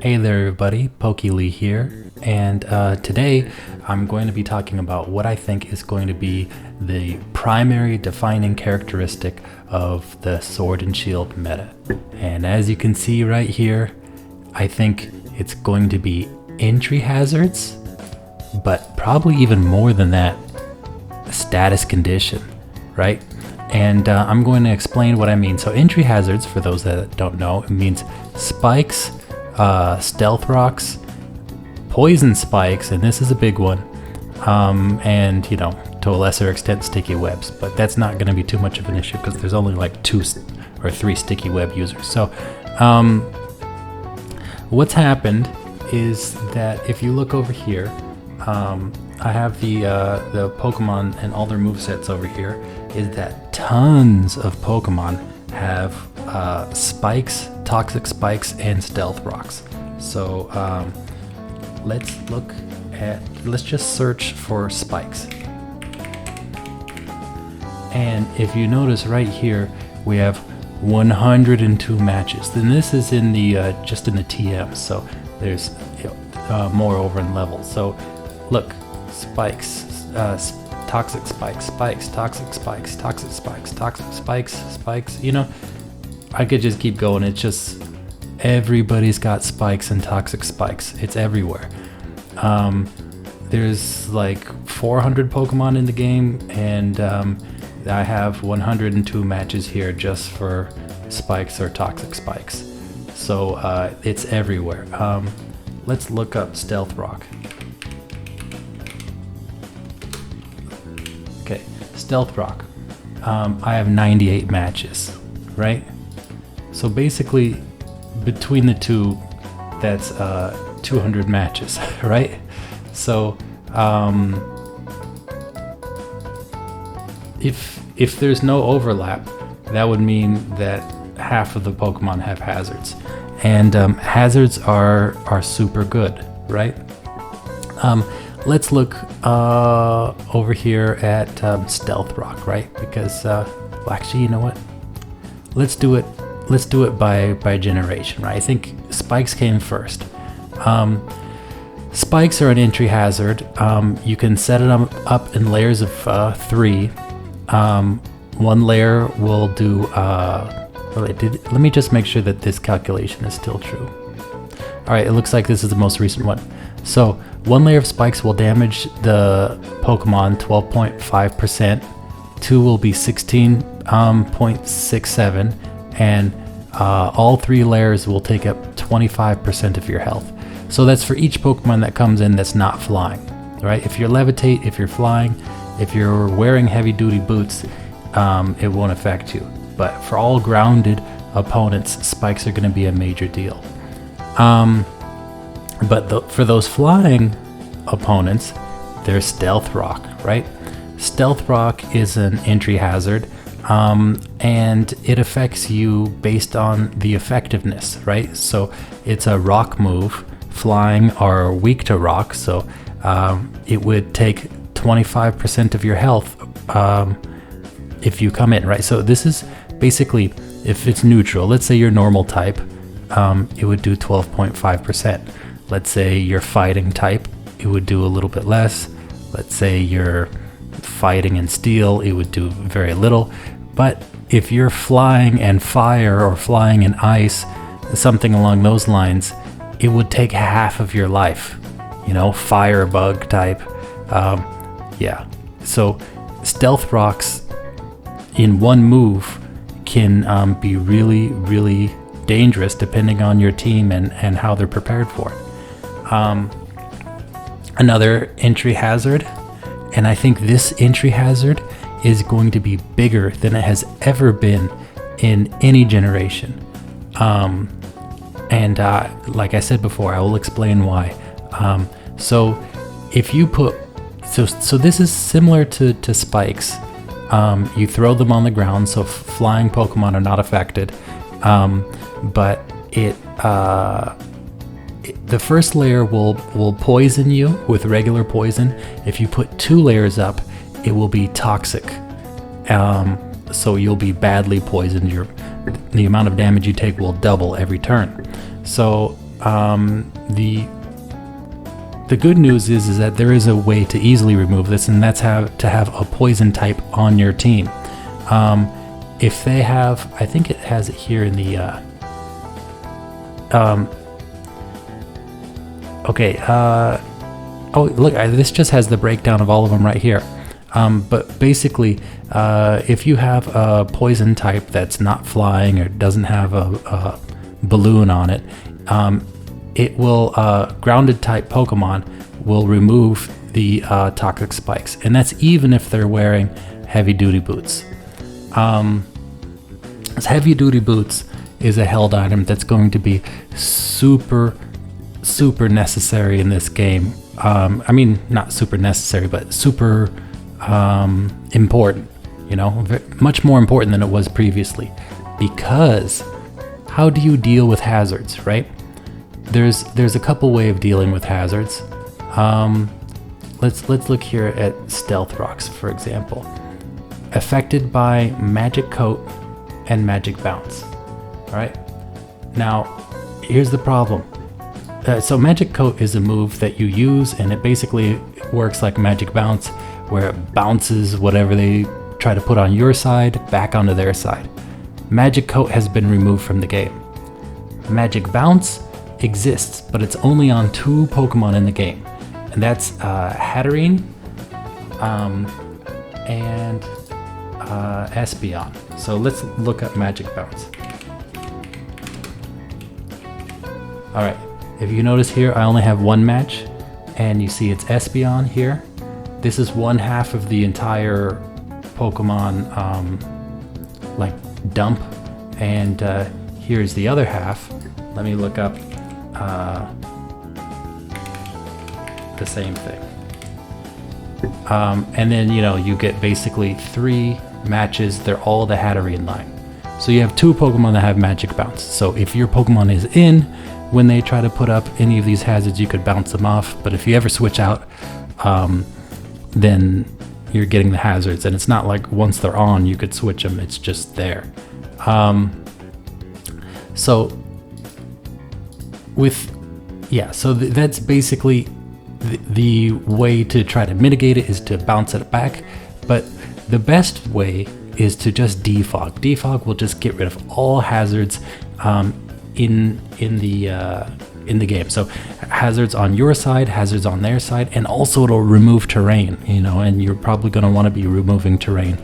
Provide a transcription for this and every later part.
Hey there everybody, PokeLee here, and today I'm going to be talking about what I think is going to be the primary defining characteristic of the Sword and Shield meta. And as you can see right here, I think it's going to be entry hazards, but probably even more than that, status condition, right? And I'm going to explain what I mean. So entry hazards, for those that don't know, it means spikes, stealth rocks, poison spikes, and this is a big one, and to a lesser extent sticky webs, but that's not going to be too much of an issue because there's only like 2 or 3 sticky web users. So what's happened is that if you look over here, I have the Pokemon and all their movesets over here, is that tons of Pokemon have spikes, toxic spikes, and stealth rocks. So let's just search for spikes. And if you notice right here, we have 102 matches. Then this is in the just in the TM, so there's more over in levels. So look, spikes, toxic spikes, spikes, toxic spikes, toxic spikes, toxic spikes, spikes. I could just keep going. It's just everybody's got spikes and toxic spikes. It's everywhere. There's like 400 Pokemon in the game, and I have 102 matches here just for spikes or toxic spikes. So it's everywhere. Let's look up Stealth Rock. Okay, Stealth Rock. I have 98 matches, right? So basically, between the two, that's 200 matches, right? So if there's no overlap, that would mean that half of the Pokemon have hazards, and hazards are super good, right? Let's look over here at Stealth Rock, right? Because well, actually, you know what? Let's do it by generation, right? I think spikes came first. Spikes are an entry hazard. You can set it up in layers of 3. One layer will do. Let me just make sure that this calculation is still true. All right, it looks like this is the most recent one. So one layer of spikes will damage the Pokemon 12.5%. 2 will be 16.67, and all 3 layers will take up 25% of your health. So that's for each Pokemon that comes in that's not flying, right? If you're levitate, if you're flying, if you're wearing heavy-duty boots, it won't affect you. But for all grounded opponents, spikes are going to be a major deal. But for those flying opponents, there's Stealth Rock, right? Stealth Rock is an entry hazard, and it affects you based on the effectiveness, right? So it's a rock move. Flying are weak to rock, so it would take 25% of your health if you come in, right? So this is basically, if it's neutral, let's say you're normal type, it would do 12.5%. Let's say you're fighting type, it would do a little bit less. Let's say you're fighting in steel, it would do very little. But if you're flying and fire or flying in ice, something along those lines, it would take half of your life, firebug type. Yeah, so stealth rocks in one move can be really, really dangerous depending on your team and how they're prepared for it. Another entry hazard, and I think this entry hazard is going to be bigger than it has ever been in any generation. And like I said before, I will explain why. So if you put, so this is similar to spikes. You throw them on the ground, so flying Pokemon are not affected. But the first layer will poison you with regular poison. If you put 2 layers up, it will be toxic. So you'll be badly poisoned. The amount of damage you take will double every turn. So the good news is that there is a way to easily remove this, and that's to have a poison type on your team. If they have, I think it has it here in the oh look, this just has the breakdown of all of them right here. But basically, if you have a poison type that's not flying or doesn't have a balloon on it, it will, grounded type Pokemon will remove the toxic spikes, and that's even if they're wearing heavy duty boots. Heavy duty boots is a held item that's going to be super necessary in this game. I mean, not super necessary, but super important, you know, much more important than it was previously, because how do you deal with hazards, right? There's a couple way of dealing with hazards. Let's look here at Stealth Rocks, for example. Affected by Magic Coat and Magic Bounce. All right. Now, here's the problem. So Magic Coat is a move that you use, and it basically works like Magic Bounce, where it bounces whatever they try to put on your side back onto their side. Magic Coat has been removed from the game. Magic Bounce exists, but it's only on 2 Pokemon in the game, and that's Hatterene and Espeon. So let's look at Magic Bounce. Alright, if you notice here, I only have 1 match, and you see it's Espeon here. This is 1/2 of the entire Pokemon like dump, and here's the other half. Let me look up the same thing. And then, you know, you get basically 3 matches. They're all the Hatterene line. So you have 2 Pokemon that have Magic Bounce. So if your Pokemon is in, when they try to put up any of these hazards, you could bounce them off. But if you ever switch out, then you're getting the hazards. And it's not like once they're on, you could switch them. It's just there. So that's basically the way to try to mitigate it, is to bounce it back. But the best way is to just defog. Defog will just get rid of all hazards in the game. So hazards on your side, hazards on their side, and also it'll remove terrain. You know, and you're probably going to want to be removing terrain,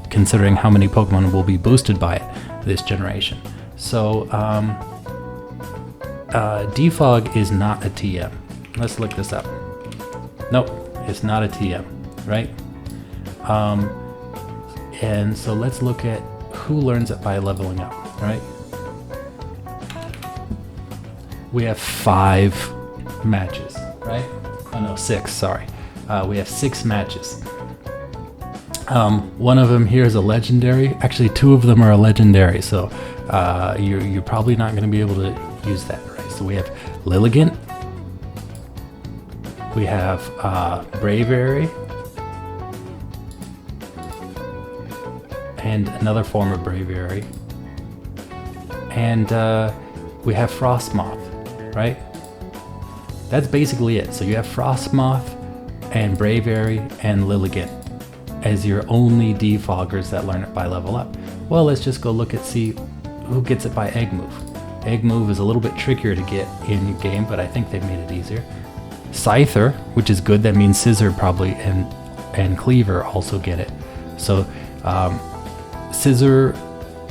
considering how many Pokemon will be boosted by it this generation. So Defog is not a TM. Let's look this up. Nope, it's not a TM, right? And so let's look at who learns it by leveling up, right? We have 5 matches, right? Oh no, 6, sorry. We have 6 matches. One of them here is a legendary. Actually, 2 of them are a legendary, so you're probably not going to be able to use that, right? So we have Lilligant. We have Braviary. And another form of Braviary. And we have Frostmoth, right? That's basically it. So you have Frostmoth and Braviary and Lilligant as your only defoggers that learn it by level up. Well, let's just go look at see who gets it by Egg Move. Egg Move is a little bit trickier to get in game, but I think they've made it easier. Scyther, which is good, that means Scissor probably and Cleaver also get it. So Scissor,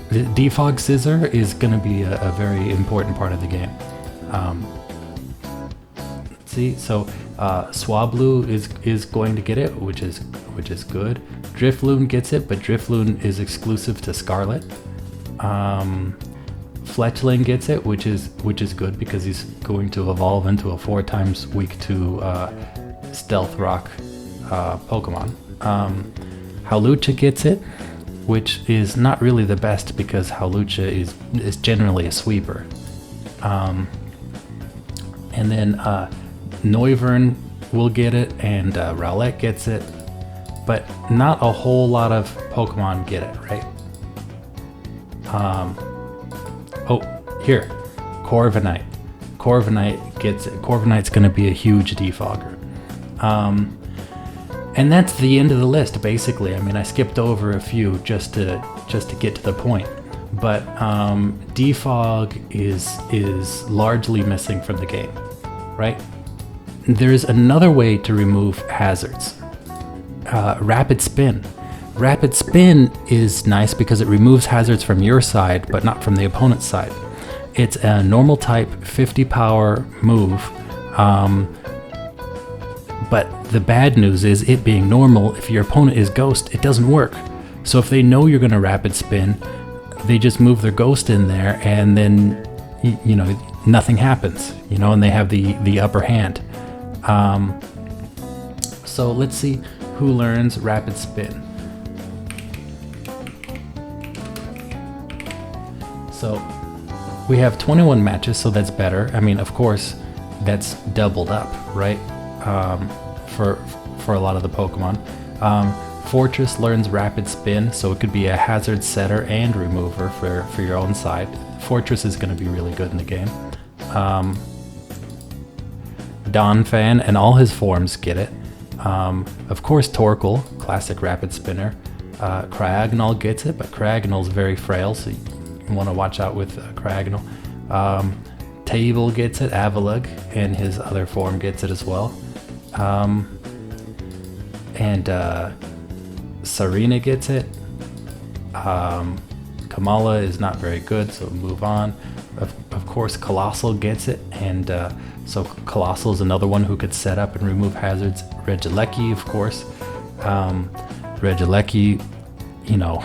Defog Scissor is going to be a very important part of the game. See, so Swablu is going to get it, which is good. Drifloon gets it, but Drifloon is exclusive to Scarlet. Fletchling gets it, which is good because he's going to evolve into a 4 times weak to Stealth Rock Pokemon. Hawlucha gets it, which is not really the best because Hawlucha is generally a sweeper. And then Noivern will get it, and Rowlet gets it, but not a whole lot of Pokemon get it, right? Oh, here, Corviknight. Corviknight gets it. Corviknight's going to be a huge defogger. And that's the end of the list, basically. I mean, I skipped over a few just to get to the point. But Defog is largely missing from the game, right? There's another way to remove hazards. Rapid Spin. Rapid Spin is nice because it removes hazards from your side, but not from the opponent's side. It's a normal type 50 power move. But the bad news is, it being normal, if your opponent is Ghost, it doesn't work. So if they know you're going to Rapid Spin, they just move their Ghost in there, and then, you know, nothing happens, you know, and they have the upper hand. So let's see who learns Rapid Spin. So we have 21 matches, so that's better. I mean, of course, that's doubled up, right? For a lot of the Pokemon. Fortress learns Rapid Spin, so it could be a hazard setter and remover for your own side. Fortress is going to be really good in the game. Donphan and all his forms get it. Of course, Torkoal, classic Rapid Spinner. Cryogonal gets it, but Cryogonal's very frail, so you want to watch out with Cryogonal. Table gets it. Avalugg and his other form gets it as well. And Serena gets it. Kamala is not very good, so move on. Of course, Colossal gets it, and so Colossal is another one who could set up and remove hazards. Regieleki, of course. Regieleki, you know,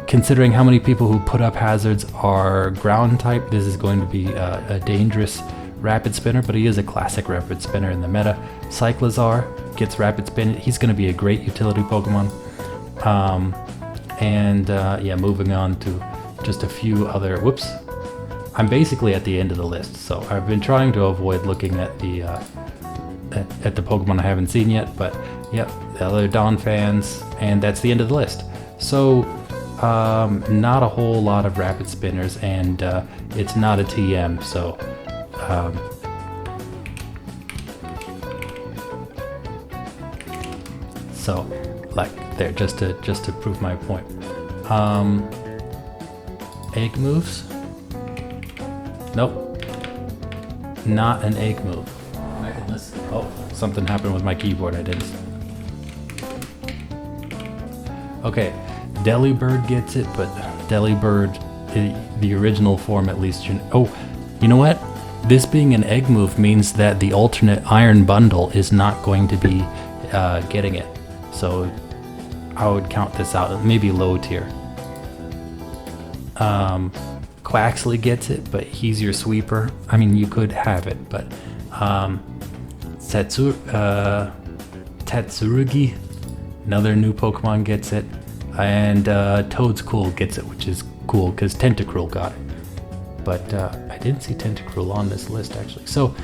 considering how many people who put up hazards are ground type, this is going to be a dangerous Rapid Spinner, but he is a classic Rapid Spinner in the meta. Cyclizar gets Rapid Spin. He's going to be a great utility Pokemon. Yeah, moving on to just a few other... Whoops. I'm basically at the end of the list, so I've been trying to avoid looking at the at the Pokemon I haven't seen yet, but yep, the other Donphans, and that's the end of the list. So not a whole lot of Rapid Spinners, and it's not a TM, so like there, just to prove my point. Egg moves? Nope, not an egg move. My goodness. Oh, something happened with my keyboard. I didn't. Okay, Delibird gets it, but Delibird, the original form at least. Oh, you know what? This being an egg move means that the alternate Iron Bundle is not going to be getting it. So I would count this out, maybe low tier. Quaxley gets it, but he's your sweeper. I mean, you could have it, but Tatsurugi, another new Pokemon, gets it. And Toadstool gets it, which is cool because Tentacruel got it. But I didn't see Tentacruel on this list, actually. So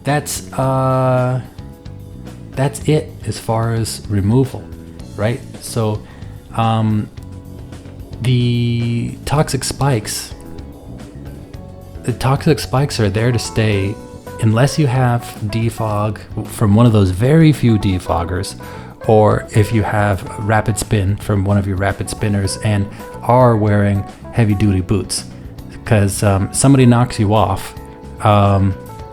that's it as far as removal, right? So the toxic spikes are there to stay unless you have Defog from one of those very few Defoggers, or if you have Rapid Spin from one of your Rapid Spinners and are wearing heavy duty boots. Because somebody knocks you off,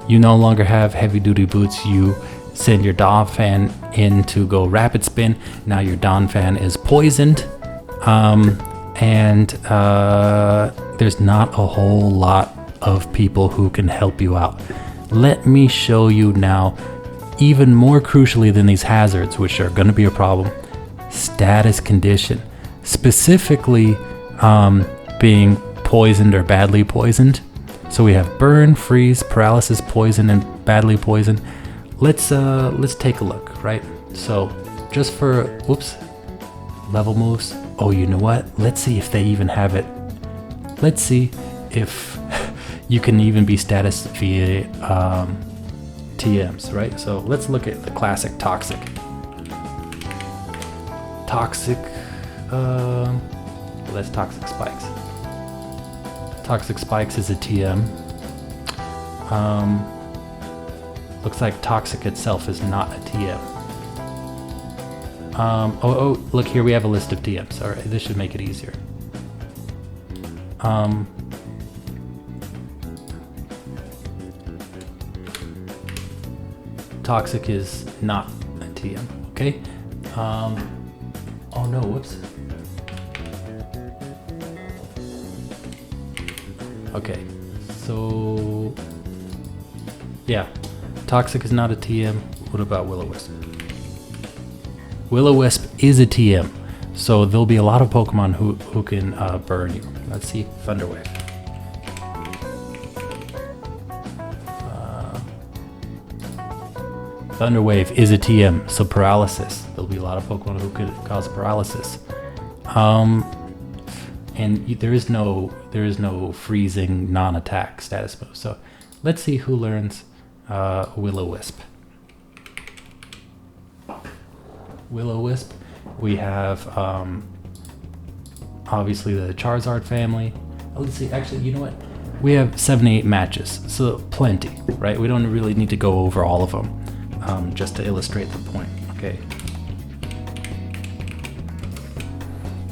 you no longer have heavy duty boots, you send your Donphan in to go Rapid Spin. Now your Donphan is poisoned, and there's not a whole lot of people who can help you out. Let me show you now, even more crucially than these hazards, which are going to be a problem, status condition. Specifically being poisoned or badly poisoned. So we have burn, freeze, paralysis, poison, and badly poisoned. Let's take a look, right? So just for, whoops, level moves. Oh, you know what? Let's see if they even have it. Let's see if you can even be status via TMs, right? So let's look at the classic toxic. Toxic, that's toxic spikes. Toxic Spikes is a TM. Looks like Toxic itself is not a TM. Oh, look here, we have a list of TMs. All right, this should make it easier. Toxic is not a TM, okay? Oh no, whoops. Okay, so yeah, Toxic is not a TM. What about Will-O-Wisp? Will-O-Wisp is a TM, so there'll be a lot of Pokemon who can burn you. Let's see, Thunder Wave. Thunder Wave is a TM, so Paralysis. There'll be a lot of Pokemon who could cause Paralysis. And there is no freezing non-attack status move. So let's see who learns Will-O-Wisp. Will-O-Wisp, we have obviously the Charizard family. Oh, let's see, actually, you know what? We have 78 matches, so plenty, right? We don't really need to go over all of them, just to illustrate the point, okay?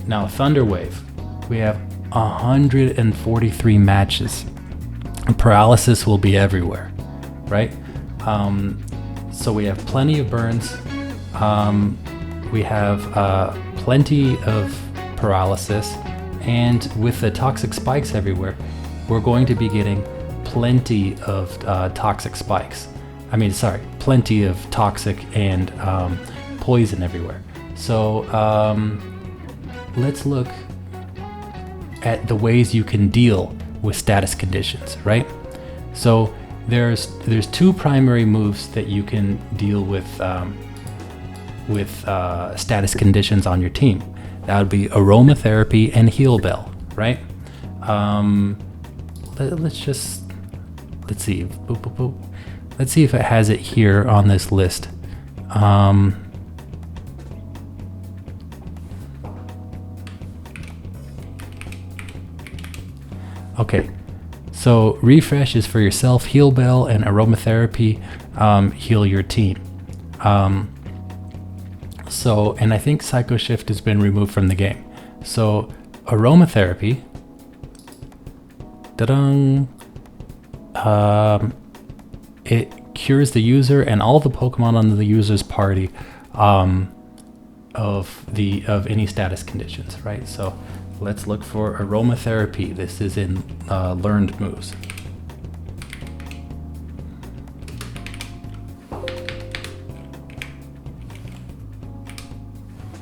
Now, Thunder Wave, we have 143 matches. Paralysis will be everywhere, right? So we have plenty of burns. We have plenty of Paralysis, and with the Toxic Spikes everywhere, we're going to be getting plenty of Toxic Spikes. I mean, sorry, plenty of Toxic and Poison everywhere. So let's look at the ways you can deal with status conditions, right? So there's two primary moves that you can deal with status conditions on your team. That would be Aromatherapy and Heal Bell, right? Let's see. Boop, boop, boop. Let's see if it has it here on this list. Okay, so Refresh is for yourself, Heal Bell and Aromatherapy heal your team. And I think Psycho Shift has been removed from the game. So Aromatherapy, it cures the user and all the Pokemon on the user's party of any status conditions, right? So let's look for Aromatherapy. This is in learned moves.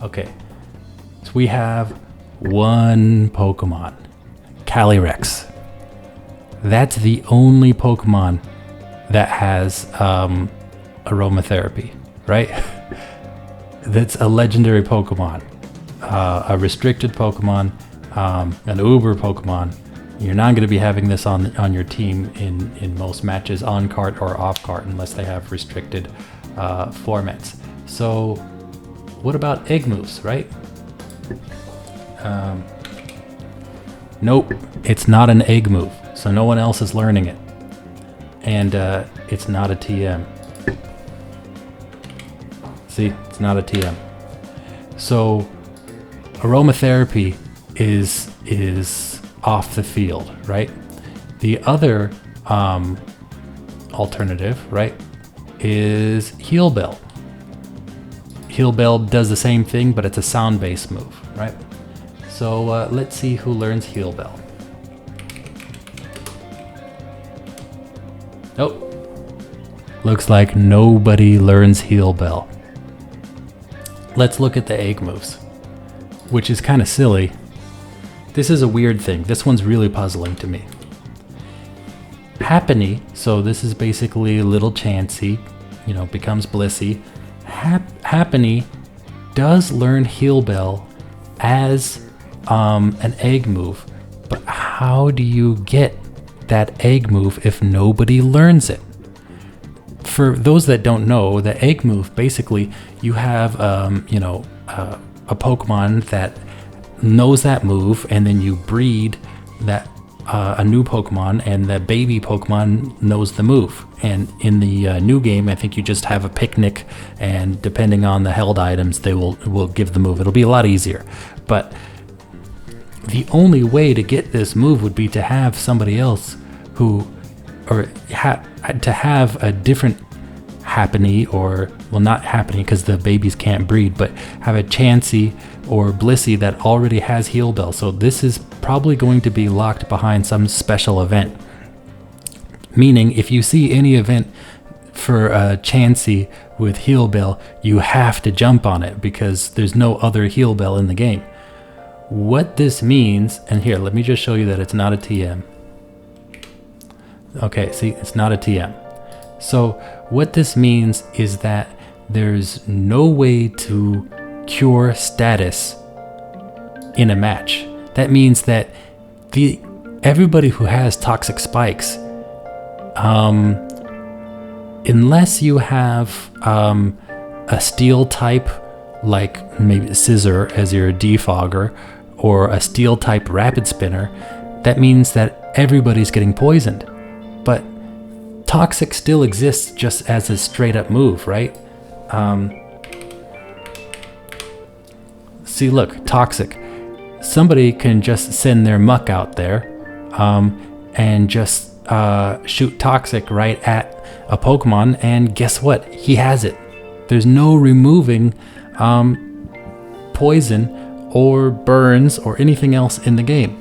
Okay, so we have one Pokemon, Calyrex. That's the only Pokemon that has Aromatherapy, right? That's a legendary Pokemon, a restricted Pokemon, an Uber Pokemon. You're not going to be having this on your team in most matches, on cart or off cart, unless they have restricted formats. So what about egg moves, right? Nope, it's not an egg move, so no one else is learning it. And it's not a TM. See, it's not a TM. So Aromatherapy is off the field, right? The other alternative, right, is Heal Bell. Heal Bell does the same thing, but it's a sound-based move, right? So let's see who learns Heal Bell. Oh, looks like nobody learns Heal Bell. Let's look at the egg moves, which is kind of silly. This is a weird thing. This one's really puzzling to me. Happiny, so this is basically Little Chansey, becomes Blissey. Happiny does learn Heal Bell as an egg move, but how do you get that egg move if nobody learns it? For those that don't know, the egg move, basically you have a Pokemon that knows that move, and then you breed that a new Pokemon, and the baby Pokemon knows the move. And in the new game, I think you just have a picnic, and depending on the held items, they will give the move. It'll be a lot easier. But the only way to get this move would be to have somebody else to have a different Happiny, or, well, not Happiny because the babies can't breed, but have a Chansey or Blissey that already has Heal Bell. So this is probably going to be locked behind some special event. Meaning, if you see any event for a Chansey with Heal Bell, you have to jump on it because there's no other Heal Bell in the game. What this means, and here, let me just show you that it's not a TM. Okay, see, it's not a TM. So what this means is that there's no way to cure status in a match. That means that everybody who has toxic spikes, unless you have a steel type, like maybe Scissor as your defogger, or a steel type rapid spinner, that means that everybody's getting poisoned. But toxic still exists just as a straight up move, right? See, look, toxic. Somebody can just send their muck out there and just shoot toxic right at a Pokemon, and guess what? He has it. There's no removing poison or burns or anything else in the game.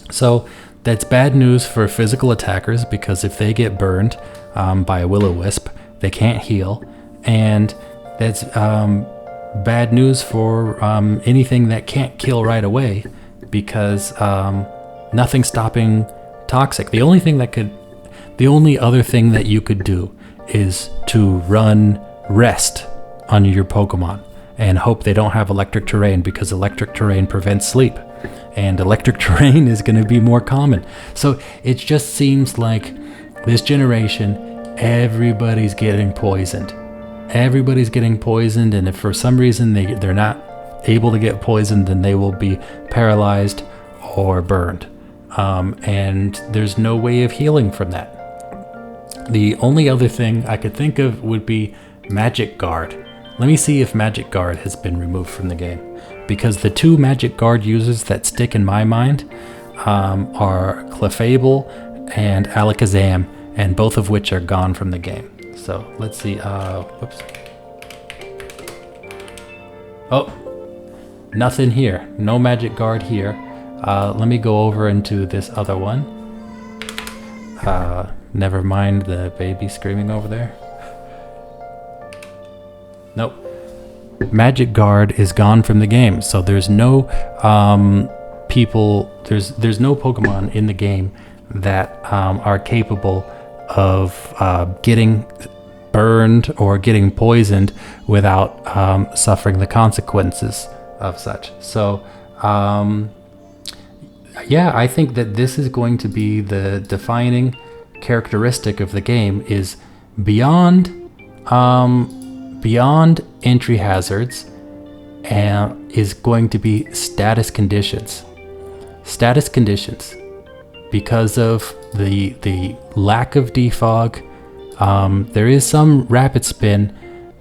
So that's bad news for physical attackers, because if they get burned by a Will-O-Wisp, they can't heal. And that's bad news for anything that can't kill right away, because nothing's stopping toxic. The only other thing that you could do is to run rest on your Pokemon and hope they don't have electric terrain, because electric terrain prevents sleep, and electric terrain is going to be more common. So it just seems like this generation, everybody's getting poisoned. Everybody's getting poisoned, and if for some reason they're not able to get poisoned, then they will be paralyzed or burned. And there's no way of healing from that. The only other thing I could think of would be Magic Guard. Let me see if Magic Guard has been removed from the game, because the two Magic Guard users that stick in my mind are Clefable and Alakazam, and both of which are gone from the game. So let's see. Whoops. Oh, nothing here. No Magic Guard here. Let me go over into this other one. Never mind the baby screaming over there. Nope. Magic Guard is gone from the game, so there's no there's no Pokemon in the game that are capable of getting burned or getting poisoned without suffering the consequences of such. So yeah, I think that this is going to be the defining characteristic of the game, is beyond entry hazards, and is going to be status conditions. Status conditions. Because of the lack of defog, there is some rapid spin,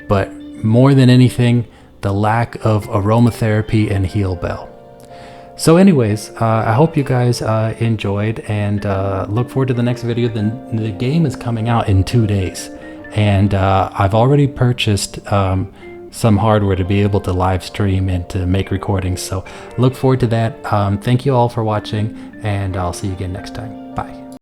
but more than anything, the lack of aromatherapy and heal bell. So anyways, I hope you guys enjoyed, and look forward to the next video. The game is coming out in 2 days, and I've already purchased some hardware to be able to live stream and to make recordings. So look forward to that. Thank you all for watching, and I'll see you again next time. Bye.